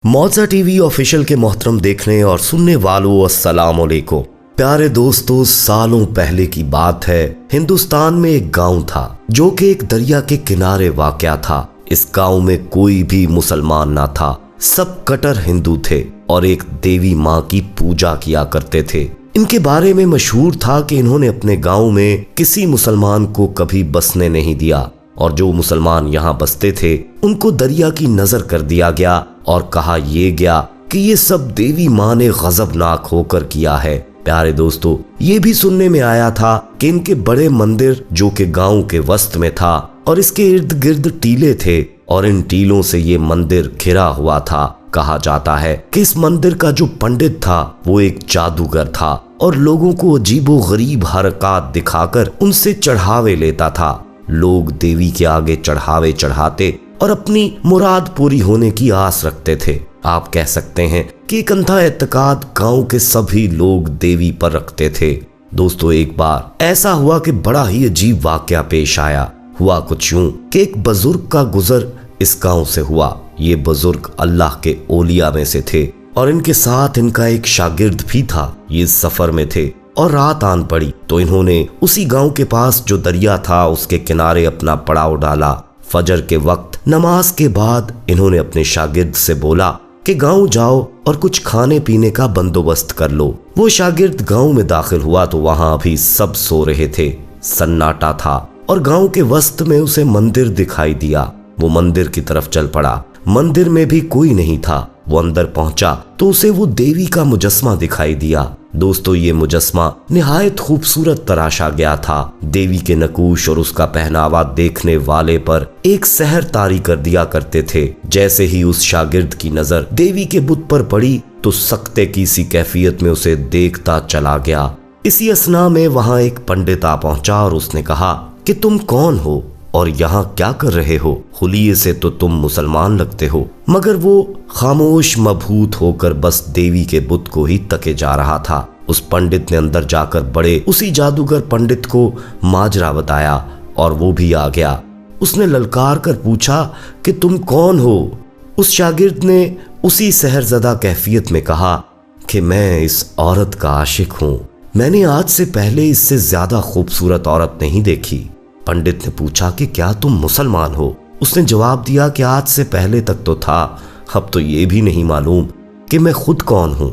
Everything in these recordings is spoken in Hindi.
मौजा टीवी ऑफिशियल के मोहतरम देखने और सुनने वालों अस्सलाम वालेकुम। प्यारे दोस्तों, सालों पहले की बात है। हिंदुस्तान में एक गांव था जो कि एक दरिया के किनारे वाक़या था। इस गांव में कोई भी मुसलमान ना था, सब कट्टर हिंदू थे और एक देवी माँ की पूजा किया करते थे। इनके बारे में मशहूर था कि इन्होंने अपने गांव में किसी मुसलमान को कभी बसने नहीं दिया और जो मुसलमान यहाँ बसते थे उनको दरिया की नजर कर दिया गया और कहा यह गया कि ये सब देवी माँ ने गजबनाक होकर किया है। प्यारे दोस्तों, ये भी सुनने में आया था कि इनके बड़े मंदिर जो कि गांव के वस्त में था और इसके इर्द गिर्द टीले थे और इन टीलों से ये मंदिर घिरा हुआ था। कहा जाता है कि इस मंदिर का जो पंडित था वो एक जादूगर था और लोगों को अजीबो गरीब हरकत दिखाकर उनसे चढ़ावे लेता था। लोग देवी के आगे चढ़ावे चढ़ाते और अपनी मुराद पूरी होने की आस रखते थे। आप कह सकते हैं कि एक अंधा एतकाद गांव के सभी लोग देवी पर रखते थे। दोस्तों, एक बार ऐसा हुआ कि बड़ा ही अजीब वाकया पेश आया। हुआ कुछ यूं कि एक बुजुर्ग का गुजर इस गांव से हुआ। ये बुजुर्ग अल्लाह के औलिया में से थे और इनके साथ इनका एक शागिर्द भी था। ये सफर में थे और रात आन पड़ी तो इन्होंने उसी गांव के पास जो दरिया था उसके किनारे अपना पड़ाव डाला। फजर के वक्त नमाज के बाद इन्होंने अपने शागिर्द से बोला कि गांव जाओ और कुछ खाने पीने का बंदोबस्त कर लो। वो शागिर्द गांव में दाखिल हुआ तो वहां अभी सब सो रहे थे, सन्नाटा था और गांव के वस्त में उसे मंदिर दिखाई दिया। वो मंदिर की तरफ चल पड़ा। मंदिर में भी कोई नहीं था। वो अंदर पहुंचा तो उसे वो देवी का मुजस्मा दिखाई दिया। दोस्तों, ये मुजस्मा निहायत खूबसूरत तराशा गया था। देवी के नकूश और उसका पहनावा देखने वाले पर एक सहर तारी कर दिया करते थे। जैसे ही उस शागिर्द की नजर देवी के बुत पर पड़ी तो सकते की सी कैफियत में उसे देखता चला गया। इसी असना में वहां एक पंडित आ पहुंचा और उसने कहा कि तुम कौन हो और यहाँ क्या कर रहे हो? हुलिये से तो तुम मुसलमान लगते हो। मगर वो खामोश मबहूत होकर बस देवी के बुत को ही तके जा रहा था। उस पंडित ने अंदर जाकर बड़े उसी जादूगर पंडित को माजरा बताया और वो भी आ गया। उसने ललकार कर पूछा कि तुम कौन हो? उस शागिर्द ने उसी सहरज़दा कैफियत में कहा कि मैं इस औरत का आशिक हूँ। मैंने आज से पहले इससे ज्यादा खूबसूरत औरत नहीं देखी। पंडित ने पूछा कि क्या तुम मुसलमान हो? उसने जवाब दिया कि आज से पहले तक तो था, अब तो ये भी नहीं मालूम कि मैं खुद कौन हूँ।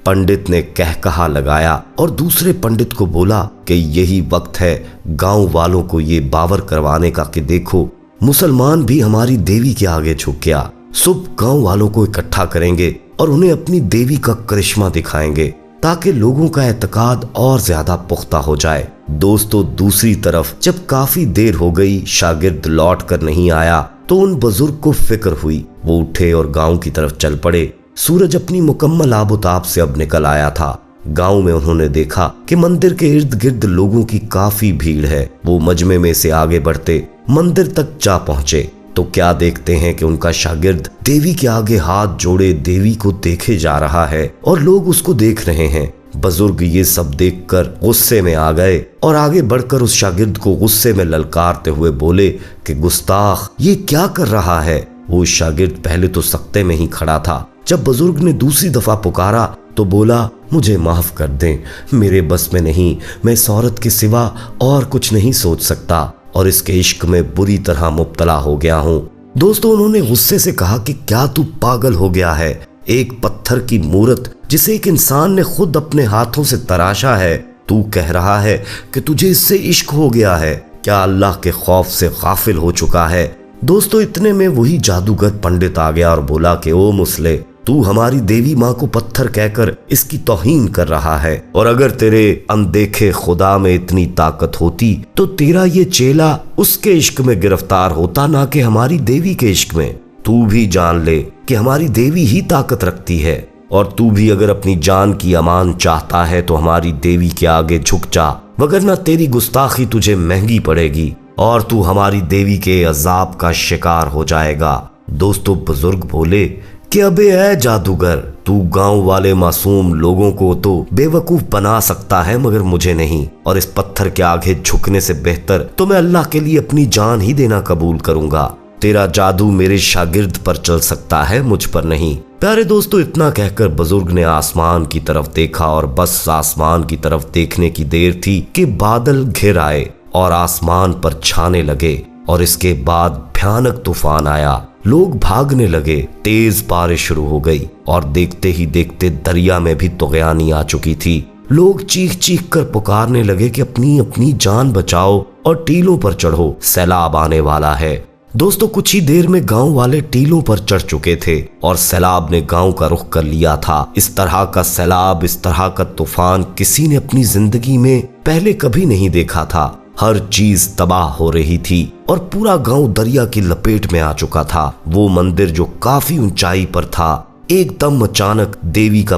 पंडित ने कहकहा लगाया और दूसरे पंडित को बोला कि यही वक्त है गांव वालों को ये बावर करवाने का कि देखो, मुसलमान भी हमारी देवी के आगे झुक गया। सुबह गांव वालों को इकट्ठा करेंगे और उन्हें अपनी देवी का करिश्मा दिखाएंगे ताकि लोगों का एतकाद और ज्यादा पुख्ता हो जाए। दोस्तों, दूसरी तरफ जब काफी देर हो गई, शागिर्द लौट कर नहीं आया तो उन बुजुर्ग को फिक्र हुई। वो उठे और गांव की तरफ चल पड़े। सूरज अपनी मुकम्मल आबोताब से अब निकल आया था। गांव में उन्होंने देखा कि मंदिर के इर्द गिर्द लोगों की काफी भीड़ है। वो मजमे में से आगे बढ़ते मंदिर तक जा पहुंचे तो क्या देखते हैं कि उनका शागिर्द देवी के आगे हाथ जोड़े देवी को देखे जा रहा है और लोग उसको देख रहे हैं। बुजुर्ग ये सब देखकर गुस्से में आ गए और आगे बढ़कर उस शागिर्द को गुस्से में ललकारते हुए बोले कि गुस्ताख, ये क्या कर रहा है? वो शागिर्द पहले तो सख्ते में ही खड़ा था। जब बुजुर्ग ने दूसरी दफा पुकारा तो बोला, मुझे माफ कर दें, मेरे बस में नहीं, मैं इस औरत के सिवा और कुछ नहीं सोच सकता और इसके इश्क में बुरी तरह मुब्तला हो गया हूँ। दोस्तों, उन्होंने गुस्से से कहा कि क्या तू पागल हो गया है? एक पत्थर की मूरत जिसे एक इंसान ने खुद अपने हाथों से तराशा है, तू कह रहा है कि तुझे इससे इश्क हो गया है? क्या अल्लाह के खौफ से गाफिल हो चुका है? दोस्तों, इतने में वही जादूगर पंडित आ गया और बोला कि ओ मुसले, तू हमारी देवी माँ को पत्थर कहकर इसकी तौहीन कर रहा है और अगर तेरे अनदेखे खुदा में इतनी ताकत होती तो तेरा ये चेला उसके इश्क में गिरफ्तार होता, ना कि हमारी देवी के इश्क में। तू भी जान ले कि हमारी देवी ही ताकत रखती है और तू भी अगर अपनी जान की अमान चाहता है तो हमारी देवी के आगे झुक जा, वगरना तेरी गुस्ताखी तुझे महंगी पड़ेगी और तू हमारी देवी के अजाब का शिकार हो जाएगा। दोस्तों, बुजुर्ग बोले कि अबे ऐ जादूगर, तू गांव वाले मासूम लोगों को तो बेवकूफ बना सकता है मगर मुझे नहीं, और इस पत्थर के आगे झुकने से बेहतर तो मैं अल्लाह के लिए अपनी जान ही देना कबूल करूंगा। तेरा जादू मेरे शागिर्द पर चल सकता है, मुझ पर नहीं। प्यारे दोस्तों, इतना कहकर बुजुर्ग ने आसमान की तरफ देखा और बस आसमान की तरफ देखने की देर थी कि बादल घिर आए और आसमान पर छाने लगे और इसके बाद भयानक तूफान आया। लोग भागने लगे, तेज बारिश शुरू हो गई और देखते ही देखते दरिया में भी तुगयानी आ चुकी थी। लोग चीख चीख कर पुकारने लगे कि अपनी अपनी जान बचाओ और टीलों पर चढ़ो, सैलाब आने वाला है। दोस्तों, कुछ ही देर में गांव वाले टीलों पर चढ़ चुके थे और सैलाब ने गांव का रुख कर लिया था। इस तरह का सैलाब, इस तरह का तूफान किसी ने अपनी जिंदगी में पहले कभी नहीं देखा था। हर चीज तबाह हो रही थी और पूरा गांव दरिया की लपेट में आ चुका था। वो मंदिर जो काफी ऊंचाई पर था, एकदम अचानक देवी का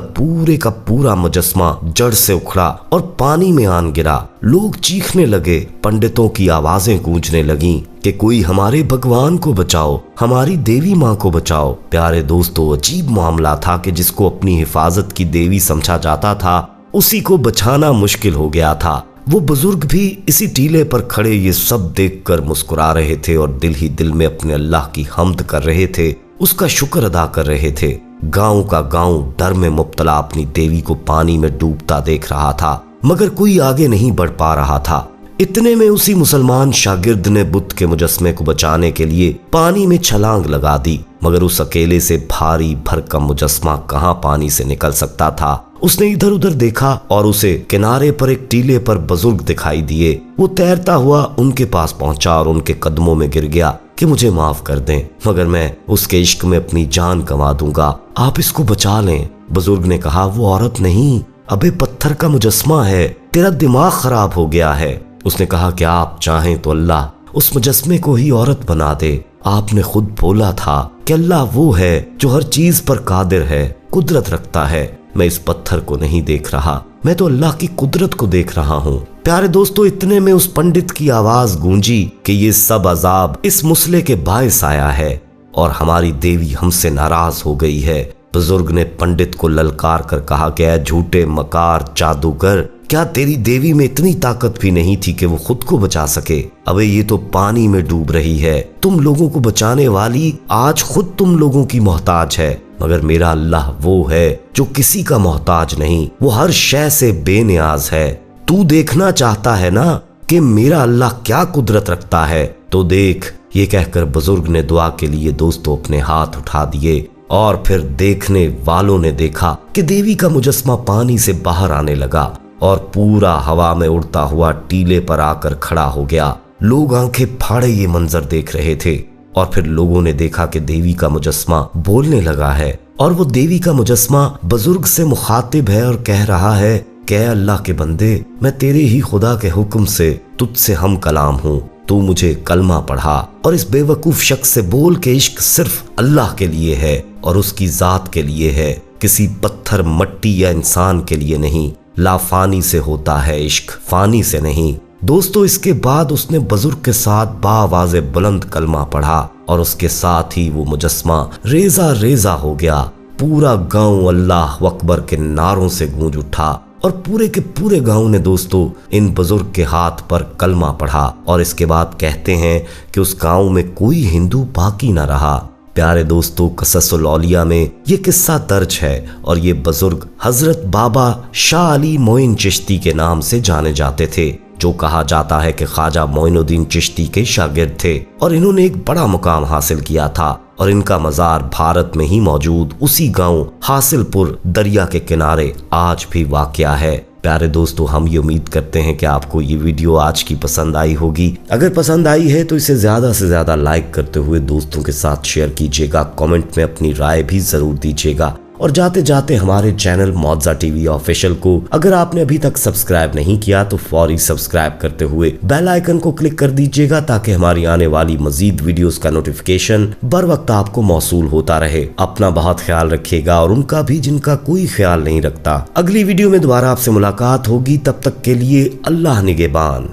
पूरा मुजस्मा जड़ से उखड़ा और पानी में आन गिरा। लोग चीखने लगे, पंडितों की आवाजें गूंजने लगीं कि कोई हमारे भगवान को बचाओ, हमारी देवी माँ को बचाओ। प्यारे दोस्तों, अजीब मामला था कि जिसको अपनी हिफाजत की देवी समझा जाता था, उसी को बचाना मुश्किल हो गया था। वो बुजुर्ग भी इसी टीले पर खड़े ये सब देखकर मुस्कुरा रहे थे और दिल ही दिल में अपने अल्लाह की हम्द कर रहे थे, उसका शुक्र अदा कर रहे थे। गांव का गांव डर में मुब्तला अपनी देवी को पानी में डूबता देख रहा था, मगर कोई आगे नहीं बढ़ पा रहा था। इतने में उसी मुसलमान शागिर्द ने बुद्ध के मुजस्मे को बचाने के लिए पानी में छलांग लगा दी, मगर उस अकेले से भारी भरकम मुजस्मा कहां पानी से निकल सकता था। उसने इधर उधर देखा और उसे किनारे पर एक टीले पर बुजुर्ग दिखाई दिए। वो तैरता हुआ उनके पास पहुंचा और उनके कदमों में गिर गया कि मुझे माफ कर दें, मगर मैं उसके इश्क में अपनी जान गंवा दूंगा, आप इसको बचा लें। बुजुर्ग ने कहा, वो औरत नहीं, अबे पत्थर का मुजस्मा है, तेरा दिमाग खराब हो गया है। उसने कहा कि आप चाहें तो अल्लाह उस मुजस्मे को ही औरत बना दे। आपने खुद बोला था कि अल्लाह वो है जो हर चीज पर कादिर है, कुदरत रखता है। मैं इस पत्थर को नहीं देख रहा, मैं तो अल्लाह की कुदरत को देख रहा हूँ। प्यारे दोस्तों, इतने में उस पंडित की आवाज गूंजी कि ये सब अजाब इस मुसले के बायस आया है और हमारी देवी हमसे नाराज हो गई है। बुजुर्ग ने पंडित को ललकार कर कहा कि ऐ झूठे मकार जादूगर, क्या तेरी देवी में इतनी ताकत भी नहीं थी कि वो खुद को बचा सके? अबे ये तो पानी में डूब रही है, तुम लोगों को बचाने वाली आज खुद तुम लोगों की मोहताज है, मगर मेरा अल्लाह वो है जो किसी का मोहताज नहीं, वो हर शय से बेनियाज है। तू देखना चाहता है ना कि मेरा अल्लाह क्या कुदरत रखता है, तो देख। ये कहकर बुजुर्ग ने दुआ के लिए दोस्तों अपने हाथ उठा दिए और फिर देखने वालों ने देखा कि देवी का मुजस्मा पानी से बाहर आने लगा और पूरा हवा में उड़ता हुआ टीले पर आकर खड़ा हो गया। लोग आंखें फाड़े ये मंजर देख रहे थे और फिर लोगों ने देखा कि देवी का मुजस्मा बोलने लगा है और वो देवी का मुजस्मा बुजुर्ग से मुखातिब है और कह रहा है कि अल्लाह के बंदे, मैं तेरे ही खुदा के हुक्म से तुझसे हम कलाम हूँ, तू मुझे कलमा पढ़ा और इस बेवकूफ शख्स से बोल के इश्क सिर्फ अल्लाह के लिए है और उसकी जात के लिए है, किसी पत्थर, मट्टी या इंसान के लिए नहीं। लाफानी से होता है इश्क, फानी से नहीं। दोस्तों, इसके बाद उसने बुजुर्ग के साथ बाआवाज़े बुलंद कलमा पढ़ा और उसके साथ ही वो मुजस्मा रेजा रेजा हो गया। पूरा गांव अल्लाह अकबर के नारों से गूंज उठा और पूरे के पूरे गांव ने दोस्तों इन बुजुर्ग के हाथ पर कलमा पढ़ा और इसके बाद कहते हैं कि उस गांव में कोई हिंदू बाकी न रहा। प्यारे दोस्तों, क़ससुल औलिया में ये किस्सा दर्ज है और ये बुजुर्ग हजरत बाबा शाह अली मोइन चिश्ती के नाम से जाने जाते थे, जो कहा जाता है कि ख्वाजा मोइनुद्दीन चिश्ती के शागिर्द थे और इन्होंने एक बड़ा मुकाम हासिल किया था और इनका मजार भारत में ही मौजूद उसी गांव हासिलपुर दरिया के किनारे आज भी वाक़या है। प्यारे दोस्तों, हम ये उम्मीद करते हैं कि आपको ये वीडियो आज की पसंद आई होगी। अगर पसंद आई है तो इसे ज़्यादा से ज़्यादा लाइक करते हुए दोस्तों के साथ शेयर कीजिएगा, कमेंट में अपनी राय भी ज़रूर दीजिएगा और जाते जाते हमारे चैनल मौजा टीवी ऑफिशियल को अगर आपने अभी तक सब्सक्राइब नहीं किया तो फौरी सब्सक्राइब करते हुए बेल आइकन को क्लिक कर दीजिएगा ताकि हमारी आने वाली मजीद वीडियोस का नोटिफिकेशन बर वक्त आपको मौसूल होता रहे। अपना बहुत ख्याल रखिएगा और उनका भी जिनका कोई ख्याल नहीं रखता। अगली वीडियो में दोबारा आपसे मुलाकात होगी, तब तक के लिए अल्लाह निगहबान।